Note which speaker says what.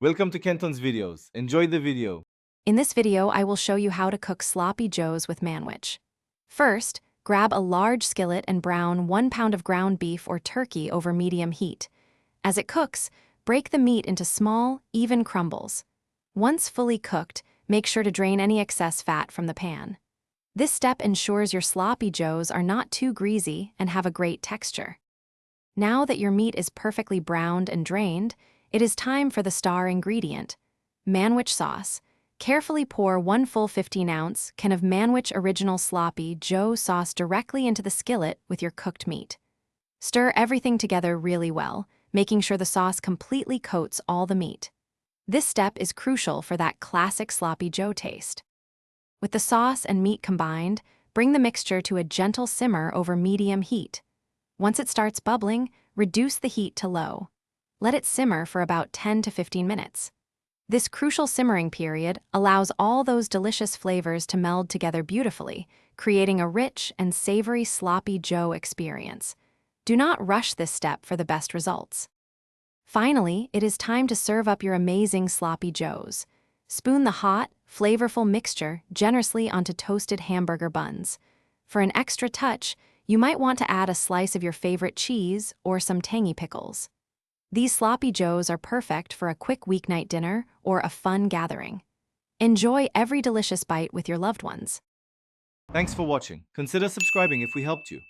Speaker 1: Welcome to Kenton's videos. Enjoy the video.
Speaker 2: In this video, I will show you how to cook sloppy joes with Manwich. First, grab a large skillet and brown 1 pound of ground beef or turkey over medium heat. As it cooks, break the meat into small, even crumbles. Once fully cooked, make sure to drain any excess fat from the pan. This step ensures your sloppy joes are not too greasy and have a great texture. Now that your meat is perfectly browned and drained, it is time for the star ingredient, Manwich sauce. Carefully pour 1 full 15-ounce can of Manwich Original Sloppy Joe sauce directly into the skillet with your cooked meat. Stir everything together really well, making sure the sauce completely coats all the meat. This step is crucial for that classic sloppy Joe taste. With the sauce and meat combined, bring the mixture to a gentle simmer over medium heat. Once it starts bubbling, reduce the heat to low. Let it simmer for about 10 to 15 minutes. This crucial simmering period allows all those delicious flavors to meld together beautifully, creating a rich and savory sloppy Joe experience. Do not rush this step for the best results. Finally, it is time to serve up your amazing sloppy Joes. Spoon the hot, flavorful mixture generously onto toasted hamburger buns. For an extra touch, you might want to add a slice of your favorite cheese or some tangy pickles. These sloppy joes are perfect for a quick weeknight dinner or a fun gathering. Enjoy every delicious bite with your loved ones.
Speaker 1: Thanks for watching. Consider subscribing if we helped you.